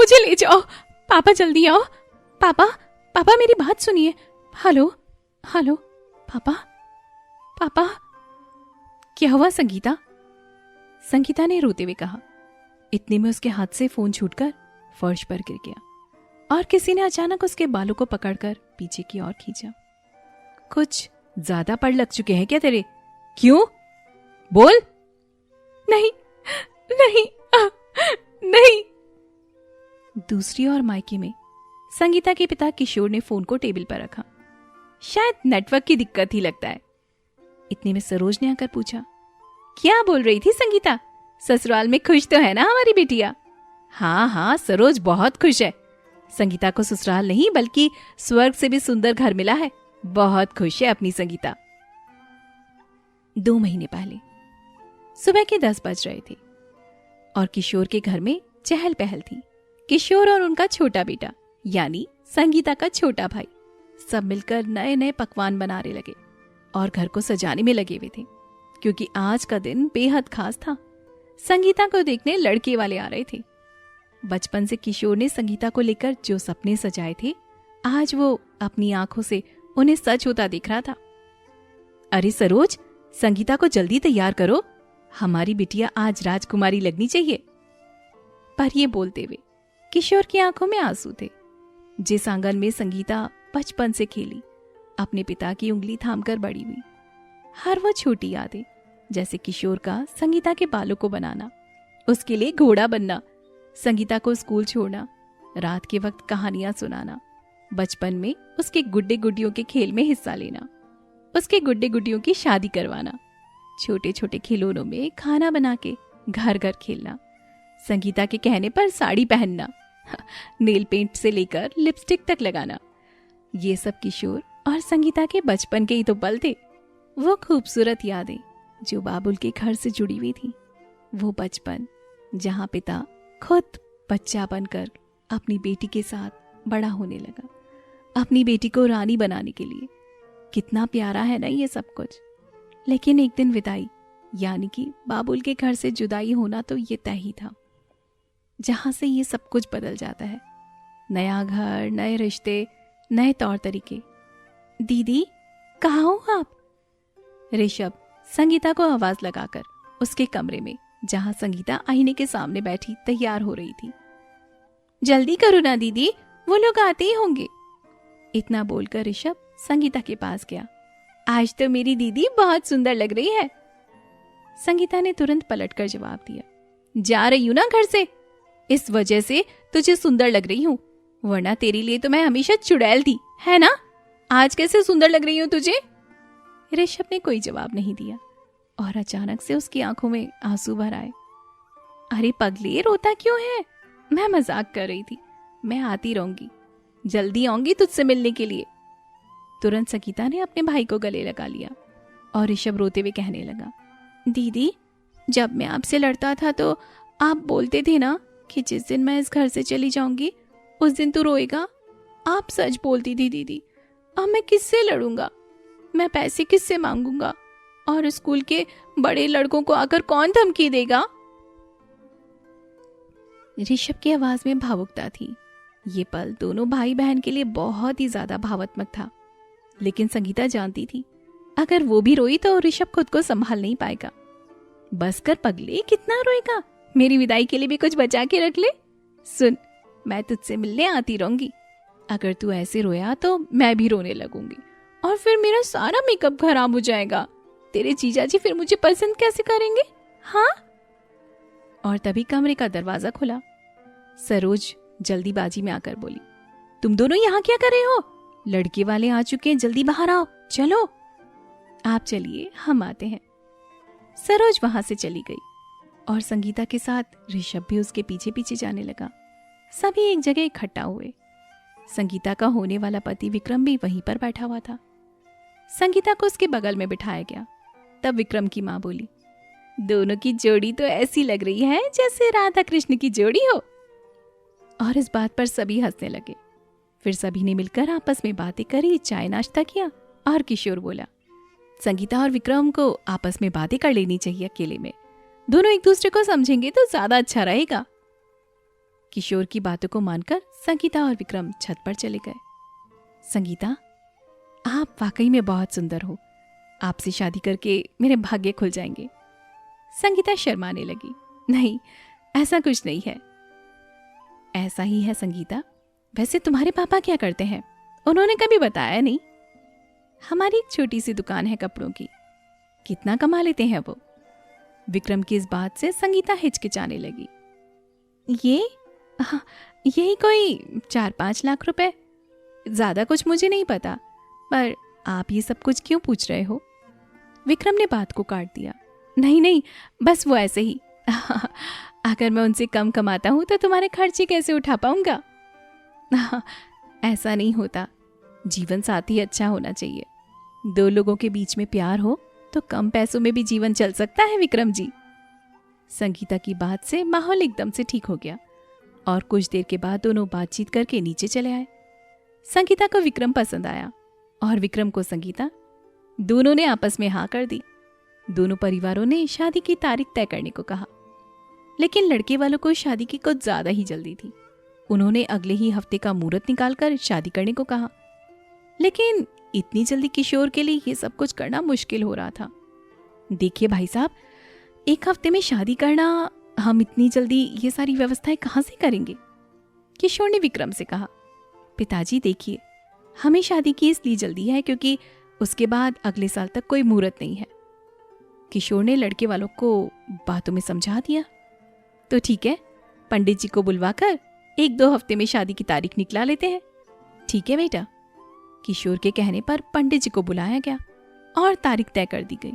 मुझे ले जाओ, पापा जल्दी आओ, पापा पापा मेरी बात सुनिए, हेलो हेलो पापा पापा। क्या हुआ संगीता? संगीता ने रोते हुए कहा। इतने में उसके हाथ से फोन छूटकर फर्श पर गिर गया और किसी ने अचानक उसके बालों को पकड़कर पीछे की ओर खींचा। कुछ ज्यादा पड़ लग चुके हैं क्या तेरे? क्यों? बोल। नहीं नहीं नहीं। दूसरी ओर मायके में संगीता के पिता किशोर ने फोन को टेबल पर रखा। शायद नेटवर्क की दिक्कत ही लगता है। इतने में सरोज ने आकर पूछा, क्या बोल रही थी संगीता? ससुराल में खुश तो है ना हमारी बेटिया? हाँ हाँ सरोज बहुत खुश है। संगीता को ससुराल नहीं बल्कि स्वर्ग से भी सुंदर घर मिला है। बहुत खुश है अपनी संगीता। 2 महीने पहले सुबह के 10 बज रहे थे और किशोर के घर में चहल पहल थी। किशोर और उनका छोटा बेटा यानी संगीता का छोटा भाई सब मिलकर नए नए पकवान बनाने लगे और घर को सजाने में लगे हुए थे, क्योंकि आज का दिन बेहद खास था। संगीता को देखने लड़के वाले आ रहे थे। बचपन से किशोर ने संगीता को लेकर जो सपने सजाए थे, आज वो अपनी आंखों से उन्हें सच होता दिख रहा था। अरे सरोज, संगीता को जल्दी तैयार करो, हमारी बिटिया आज राजकुमारी लगनी चाहिए। पर ये बोलते हुए किशोर की आंखों में आंसू थे। जिस आंगन में संगीता बचपन से खेली, अपने पिता की उंगली थामकर बड़ी हुई, हर वो छोटी यादें, जैसे किशोर का संगीता के बालों को बनाना, उसके लिए घोड़ा बनना, संगीता को स्कूल छोड़ना, रात के वक्त कहानियां सुनाना, बचपन में उसके गुड्डे गुड्डियों के खेल में हिस्सा लेना, उसके गुड्डे गुड्डियों की शादी करवाना, छोटे छोटे खिलौनों में खाना बना के घर घर खेलना, संगीता के कहने पर साड़ी पहनना, नेल पेंट से लेकर लिपस्टिक तक लगाना, ये सब किशोर और संगीता के बचपन के ही तो पल थे। वो खूबसूरत यादें जो बाबुल के घर से जुड़ी हुई थी। वो बचपन जहां पिता खुद बच्चा बनकर अपनी बेटी के साथ बड़ा होने लगा, अपनी बेटी को रानी बनाने के लिए। कितना प्यारा है ना ये सब कुछ। लेकिन एक दिन विदाई यानी कि बाबुल के घर से जुदाई होना तो ये तय ही था, जहां से ये सब कुछ बदल जाता है। नया घर, नए रिश्ते, नए तौर तरीके। दीदी कहाँ हो आप? ऋषभ संगीता को आवाज लगाकर उसके कमरे में, जहां संगीता आईने के सामने बैठी तैयार हो रही थी। जल्दी करो ना दीदी, वो लोग आते ही होंगे। इतना बोलकर ऋषभ संगीता के पास गया। आज तो मेरी दीदी बहुत सुंदर लग रही है। संगीता ने तुरंत पलटकर जवाब दिया, जा रही हूं ना घर से, इस वजह से तुझे सुंदर लग रही हूं, वरना तेरे लिए तो मैं हमेशा चुड़ैल थी, है ना? आज कैसे सुंदर लग रही हूं तुझे? ऋषभ ने कोई जवाब नहीं दिया और अचानक से उसकी आंखों में आंसू भर आए। अरे पगली, रोता क्यों है? मैं मजाक कर रही थी, मैं आती रहूंगी, जल्दी आऊंगी तुझसे मिलने के लिए। तुरंत संगीता ने अपने भाई को गले लगा लिया और ऋषभ रोते हुए कहने लगा, दीदी जब मैं आपसे लड़ता था तो आप बोलते थे ना कि जिस दिन मैं इस घर से चली जाऊंगी उस दिन तू रोएगा। आप सच बोलती थी दीदी, अब मैं किससे लड़ूंगा? मैं पैसे किससे मांगूंगा? और स्कूल के बड़े लड़कों को आकर कौन धमकी देगा? ऋषभ की आवाज में भावुकता थी। ये पल दोनों भाई बहन के लिए बहुत ही ज्यादा भावात्मक था। लेकिन संगीता जानती थी, अगर वो भी रोई तो ऋषभ खुद को संभाल नहीं पाएगा। बस कर पगले, कितना रोएगा? मेरी विदाई के लिए भी कुछ बचा के रख ले। सुन, मैं तुझसे मिलने आती रहूंगी। अगर तू ऐसे रोया तो मैं भी रोने लगूंगी और फिर मेरा सारा मेकअप खराब हो जाएगा। तेरे जीजा जी फिर मुझे पसंद कैसे करेंगे? हाँ। और तभी कमरे का दरवाजा खुला। सरोज जल्दीबाजी में आकर बोली, तुम दोनों यहाँ क्या कर रहे हो? लड़के वाले आ चुके हैं, जल्दी बाहर आओ। चलो। आप चलिए, हम आते हैं। सरोज वहां से चली गई और संगीता के साथ ऋषभ भी उसके पीछे पीछे जाने लगा। सभी एक जगह इकट्ठा हुए। संगीता का होने वाला पति विक्रम भी वहीं पर बैठा हुआ था। संगीता को उसके बगल में बिठाया गया। तब विक्रम की माँ बोली, दोनों की जोड़ी तो ऐसी लग रही है जैसे राधा कृष्ण की जोड़ी हो। और इस बात पर सभी हंसने लगे। फिर सभी ने मिलकर आपस में बातें करी, चाय नाश्ता किया और किशोर बोला, संगीता और विक्रम को आपस में बातें कर लेनी चाहिए अकेले में। दोनों एक दूसरे को समझेंगे तो ज्यादा अच्छा रहेगा। किशोर की बातों को मानकर संगीता और विक्रम छत पर चले गए। संगीता, आप वाकई में बहुत सुंदर हो। आपसे शादी करके मेरे भाग्य खुल जाएंगे। संगीता शर्माने लगी। नहीं, ऐसा कुछ नहीं है। ऐसा ही है संगीता। वैसे तुम्हारे पापा क्या करते हैं? उन्होंने कभी बताया नहीं। हमारी एक छोटी सी दुकान है कपड़ों की। कितना कमा लेते हैं वो? विक्रम की इस बात से संगीता हिचकिचाने लगी। यही कोई 4-5 लाख रुपए। ज्यादा कुछ मुझे नहीं पता, पर आप ये सब कुछ क्यों पूछ रहे हो? विक्रम ने बात को काट दिया। नहीं, बस वो ऐसे ही। अगर मैं उनसे कम कमाता हूं तो तुम्हारे खर्चे कैसे उठा पाऊंगा? ऐसा नहीं होता। जीवन साथी अच्छा होना चाहिए। 2 लोगों के बीच में प्यार हो तो कम पैसों में भी जीवन चल सकता है विक्रम जी। संगीता की बात से माहौल एकदम से ठीक हो गया और कुछ देर के बाद दोनों बातचीत करके नीचे चले आए। संगीता को विक्रम पसंद आया और विक्रम को संगीता। दोनों ने आपस में हाँ कर दी। दोनों परिवारों ने शादी की तारीख तय करने को कहा, लेकिन लड़के वालों को शादी की कुछ ज्यादा ही जल्दी थी। उन्होंने अगले ही हफ्ते का मुहूर्त निकालकर शादी करने को कहा, लेकिन इतनी जल्दी किशोर के लिए ये सब कुछ करना मुश्किल हो रहा था। देखिए भाई साहब, 1 हफ्ते में शादी करना, हम इतनी जल्दी ये सारी व्यवस्थाएं कहां से करेंगे? किशोर ने विक्रम से कहा। पिताजी देखिए, हमें शादी की इसलिए जल्दी है क्योंकि उसके बाद अगले साल तक कोई मुहूर्त नहीं है। किशोर ने लड़के वालों को बातों में समझा दिया। तो ठीक है, पंडित जी को बुलवाकर 1-2 हफ्ते में शादी की तारीख निकला लेते हैं। ठीक है बेटा। किशोर के कहने पर पंडित जी को बुलाया गया और तारीख तय कर दी गई।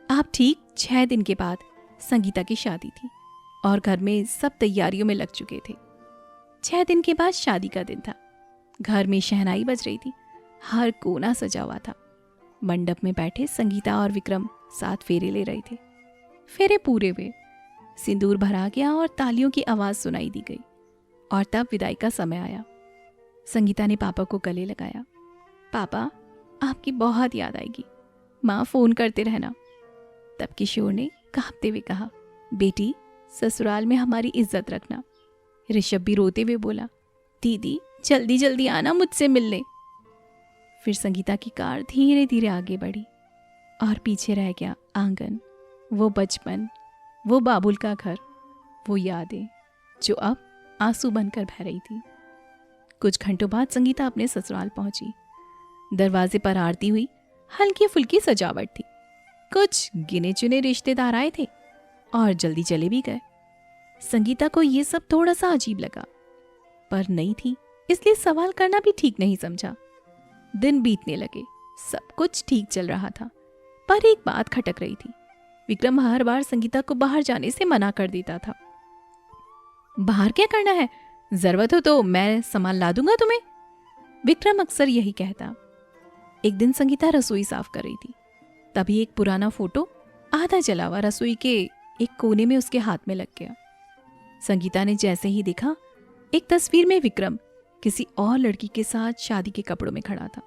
आप ठीक 6 दिन के बाद संगीता की शादी थी और घर में सब तैयारियों में लग चुके थे। 6 दिन के बाद शादी का दिन था। घर में शहनाई बज रही थी, हर कोना सजा हुआ था। मंडप में बैठे संगीता और विक्रम 7 फेरे ले रहे थे। फेरे पूरे हुए, सिंदूर भरा गया और तालियों की आवाज सुनाई दी गई और तब विदाई का समय आया। संगीता ने पापा को गले लगाया। पापा, आपकी बहुत याद आएगी, माँ फोन करते रहना। तब किशोर ने कांपते हुए कहा, बेटी ससुराल में हमारी इज्जत रखना। ऋषभ भी रोते हुए बोला, दीदी जल्दी जल्दी आना मुझसे मिलने। फिर संगीता की कार धीरे धीरे आगे बढ़ी और पीछे रह गया आंगन, वो बचपन, वो बाबुल का घर, वो यादें जो अब आंसू बनकर बह रही थी। कुछ घंटों बाद संगीता अपने ससुराल पहुंची। दरवाजे पर आरती हुई हल्की फुल्की सजावट थी। कुछ गिने चुने रिश्तेदार आए थे और जल्दी चले भी गए। संगीता को ये सब थोड़ा सा अजीब लगा, पर नई थी इसलिए सवाल करना भी ठीक नहीं समझा। दिन बीतने लगे, सब कुछ ठीक चल रहा था, पर एक बात खटक रही थी। विक्रम हर बार संगीता को बाहर जाने से मना कर देता था। बाहर क्या करना है, जरूरत हो तो मैं सामान ला दूंगा तुम्हें, विक्रम अक्सर यही कहता। एक दिन संगीता रसोई साफ कर रही थी, तभी एक पुराना फोटो आधा जला हुआ रसोई के एक कोने में उसके हाथ में लग गया। संगीता ने जैसे ही देखा, एक तस्वीर में विक्रम किसी और लड़की के साथ शादी के कपड़ों में खड़ा था।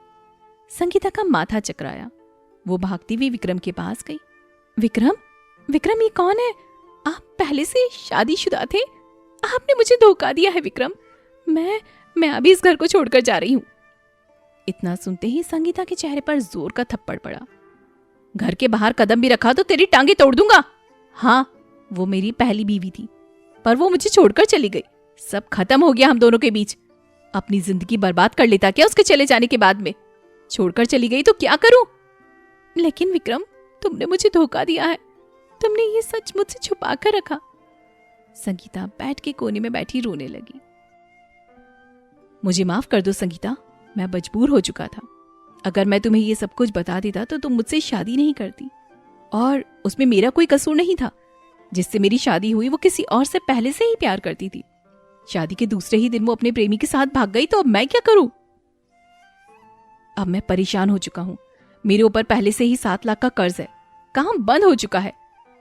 संगीता का माथा चकराया। वो भागती हुई विक्रम के पास गई। विक्रम, विक्रम ये कौन है? आप पहले से शादीशुदा थे? आपने मुझे धोखा दिया है विक्रम। मैं अभी इस घर को छोड़कर जा रही हूं। इतना सुनते ही संगीता के चेहरे पर जोर का थप्पड़ पड़ा। घर के बाहर कदम भी रखा तो तेरी टांगे तोड़ दूंगा। हाँ, वो मेरी पहली बीवी थी, पर वो मुझे छोड़कर चली गई। सब खत्म हो गया हम दोनों के बीच। अपनी जिंदगी बर्बाद कर लेता क्या उसके चले जाने के बाद में? छोड़कर चली गई तो क्या करूं? लेकिन विक्रम, तुमने मुझे धोखा दिया है। तुमने ये सच मुझसे छुपा कर रखा। संगीता बैठ के कोने में बैठी रोने लगी। मुझे माफ कर दो संगीता, मैं मजबूर हो चुका था। अगर मैं तुम्हें ये सब कुछ बता देता तो तुम मुझसे शादी नहीं करती, और उसमें मेरा कोई कसूर नहीं था। जिससे मेरी शादी हुई वो किसी और से पहले से ही प्यार करती थी। शादी के दूसरे ही दिन वो अपने प्रेमी के साथ भाग गई, तो अब मैं क्या करूं? अब मैं परेशान हो चुका हूं। मेरे ऊपर पहले से ही 7 लाख का कर्ज है, काम बंद हो चुका है।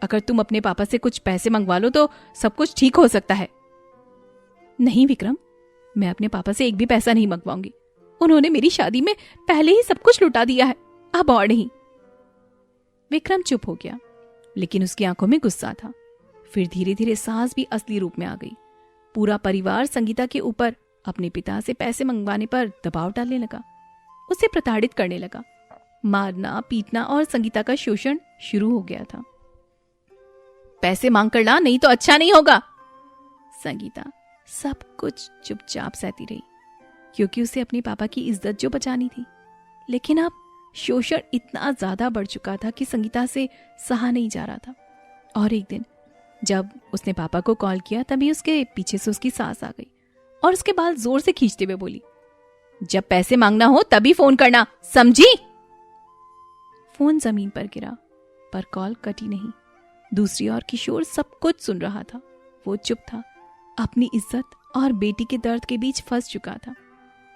अगर तुम अपने पापा से कुछ पैसे मंगवा लो तो सब कुछ ठीक हो सकता है। नहीं विक्रम, मैं अपने पापा से एक भी पैसा नहीं मंगवाऊंगी। उन्होंने मेरी शादी में पहले ही सब कुछ लुटा दिया है, अब और नहीं। विक्रम चुप हो गया, लेकिन उसकी आंखों में गुस्सा था। फिर धीरे धीरे सास भी असली रूप में आ गई। पूरा परिवार संगीता के ऊपर अपने पिता से पैसे मंगवाने पर दबाव डालने लगा, उसे प्रताड़ित करने लगा। मारना, पीटना और संगीता का शोषण शुरू हो गया था। पैसे मांग कर ला, नहीं तो अच्छा नहीं होगा। संगीता सब कुछ चुपचाप सहती रही, क्योंकि उसे अपने पापा की इज्जत जो बचानी थी। लेकिन अब शोषण इतना ज्यादा बढ़ चुका था कि संगीता से सहा नहीं जा रहा था। और एक दिन जब उसने पापा को कॉल किया, तभी उसके पीछे से उसकी सास आ गई और उसके बाल जोर से खींचते हुए बोली, जब पैसे मांगना हो तभी फोन करना, समझी? फोन जमीन पर गिरा, पर कॉल कटी नहीं। दूसरी ओर किशोर सब कुछ सुन रहा था। वो चुप था, अपनी इज्जत और बेटी के दर्द के बीच फंस चुका था।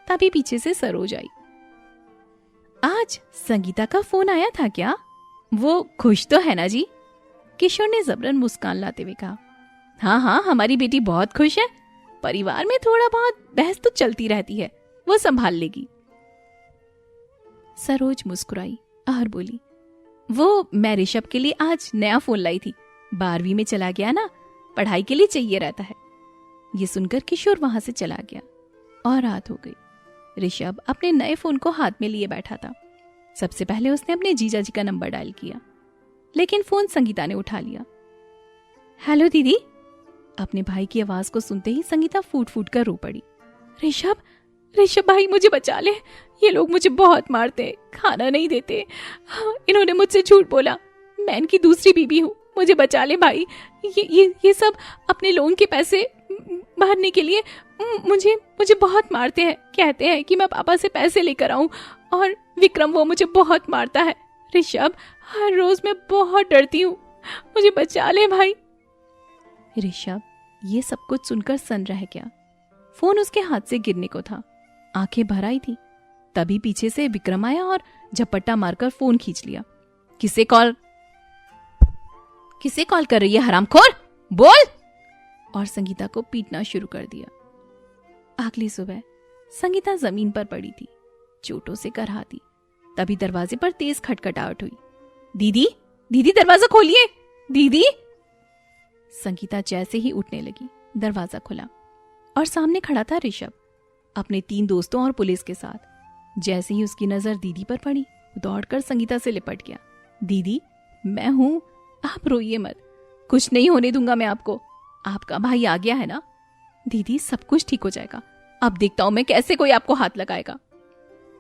तभी पीछे से सरोज आई। आज संगीता का फोन आया था क्या? वो खुश तो है ना जी? किशोर ने जबरन मुस्कान लाते हुए कहा। हाँ हाँ, हमारी बेटी बहुत खुश है। परिवार में थोड़ा बहुत बहस तो चलती रहती है, वो संभाल लेगी। सरोज मुस्कुराई और बोली, वो मैं ऋषभ के लिए आज नया फोन लाई थी। 12वीं में चला गया ना, पढ़ाई के लिए चाहिए रहता है। ये सुनकर किशोर वहां से चला गया और रात हो गई। ऋषभ अपने नए फोन को हाथ में लिए बैठा था। सबसे पहले उसने अपने जीजा जी का नंबर डायल किया, लेकिन फोन संगीता ने उठा लिया। हेलो दीदी। अपने भाई की आवाज को सुनते ही संगीता फूट फूट कर रो पड़ी। ऋषभ भाई, मुझे बचा ले। ये लोग मुझे बहुत मारते, खाना नहीं देते। इन्होंने मुझसे झूठ बोला। मैं इनकी दूसरी बीबी हूँ, मुझे बचा ले भाई। ये सब अपने लोन के पैसे भरने के लिए मुझे बहुत मारते हैं। कहते हैं कि मैं पापा से पैसे लेकर आऊं, और विक्रम वो मुझे बहुत मारता है। ऋषभ, हर रोज मैं बहुत डरती हूँ, मुझे बचा ले भाई। ऋषभ ये सब कुछ सुनकर सन रह गया। फोन उसके हाथ से गिरने को था, आंखें भर आई थी। तभी पीछे से विक्रम आया और झपट्टा मारकर फोन खींच लिया। किसे कॉल कर रही है हरामखोर? बोल! और संगीता को पीटना शुरू कर दिया। अगली सुबह संगीता जमीन पर पड़ी थी, चोटों से करहाती। तभी दरवाजे पर तेज खटखटाहट हुई। दीदी दरवाजा खोलिए, दीदी। संगीता जैसे ही उठने लगी, दरवाजा खुला और सामने खड़ा था ऋषभ अपने 3 दोस्तों और पुलिस के साथ। जैसे ही उसकी नजर दीदी पर पड़ी, दौड़कर संगीता से लिपट गया। दीदी, मैं हूं, आप रोइए मत, कुछ नहीं होने दूंगा मैं आपको। आपका भाई आ गया है ना? दीदी, सब कुछ ठीक हो जाएगा। अब देखता हूं मैं कैसे कोई आपको हाथ लगाएगा।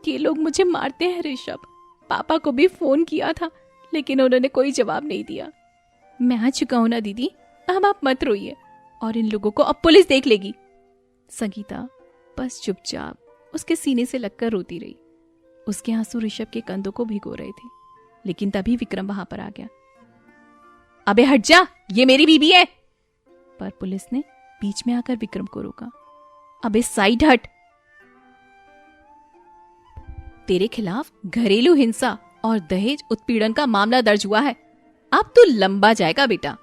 ये लोग मुझे मारते हैं ऋषभ। पापा को भी फोन किया था, लेकिन उन्होंने कोई जवाब नहीं दिया। मैं आ चुका हूं ना दीदी, अब आप मत रोइए, और इन लोगों को अब पुलिस देख लेगी। संगीता बस चुपचाप उसके सीने से लगकर रोती रही। उसके आंसू ऋषभ के कंधों को भिगो रहे थे। लेकिन तभी विक्रम वहां पर आ गया। अबे हट जा, ये मेरी बीबी है। पर पुलिस ने बीच में आकर विक्रम को रोका। अबे साइड हट, तेरे खिलाफ घरेलू हिंसा और दहेज उत्पीड़न का मामला दर्ज हुआ है। अब तू लंबा जाएगा बेटा।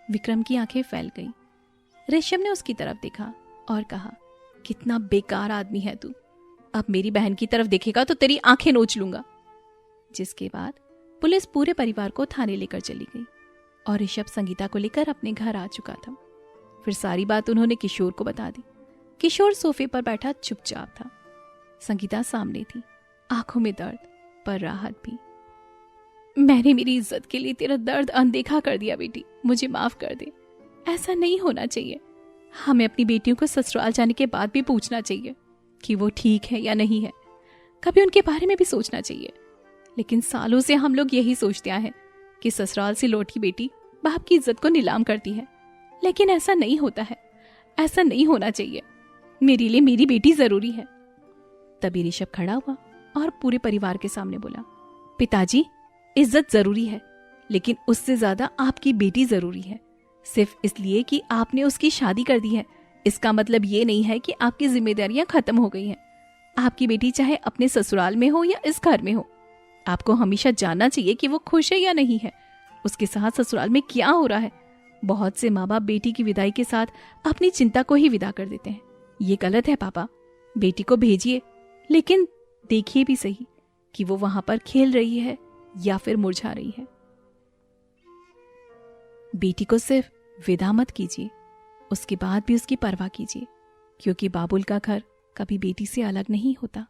विक्रम की आंखें फैल गईं। ऋषभ ने उसकी तरफ देखा और कहा, कितना बेकार आदमी है तू। अब मेरी बहन की तरफ देखेगा तो तेरी आंखें नोच लूंगा। जिसके बाद पुलिस पूरे परिवार को थाने लेकर चली गई और ऋषभ संगीता को लेकर अपने घर आ चुका था। फिर सारी बात उन्होंने किशोर को बता दी। किशोर सोफे पर बैठा चुपचाप था। संगीता सामने थी, आंखों में दर्द पर राहत भी। मैंने मेरी इज्जत के लिए तेरा दर्द अनदेखा कर दिया बेटी, मुझे माफ कर दे। ऐसा नहीं होना चाहिए। हमें अपनी बेटियों को ससुराल जाने के बाद भी पूछना चाहिए कि वो ठीक है या नहीं है। कभी उनके बारे में भी सोचना चाहिए। लेकिन सालों से हम लोग यही सोचते आए हैं कि ससुराल से लौटी बेटी बाप की इज्जत को नीलाम करती है। लेकिन ऐसा नहीं होता है, ऐसा नहीं होना चाहिए। मेरे लिए मेरी बेटी जरूरी है। तभी ऋषभ खड़ा हुआ और पूरे परिवार के सामने बोला, पिताजी, इज्जत जरूरी है, लेकिन उससे ज्यादा आपकी बेटी जरूरी है। सिर्फ इसलिए कि आपने उसकी शादी कर दी है, इसका मतलब ये नहीं है कि आपकी जिम्मेदारियां खत्म हो गई हैं। आपकी बेटी चाहे अपने ससुराल में हो या इस घर में हो, आपको हमेशा जानना चाहिए कि वो खुश है या नहीं है, उसके साथ ससुराल में क्या हो रहा है। बहुत से माँ बाप बेटी की विदाई के साथ अपनी चिंता को ही विदा कर देते हैं। ये गलत है पापा। बेटी को भेजिए, लेकिन देखिए भी सही कि वो वहां पर खेल रही है या फिर मुरझा रही है। बेटी को सिर्फ विदा मत कीजिए, उसके बाद भी उसकी परवाह कीजिए, क्योंकि बाबुल का घर कभी बेटी से अलग नहीं होता।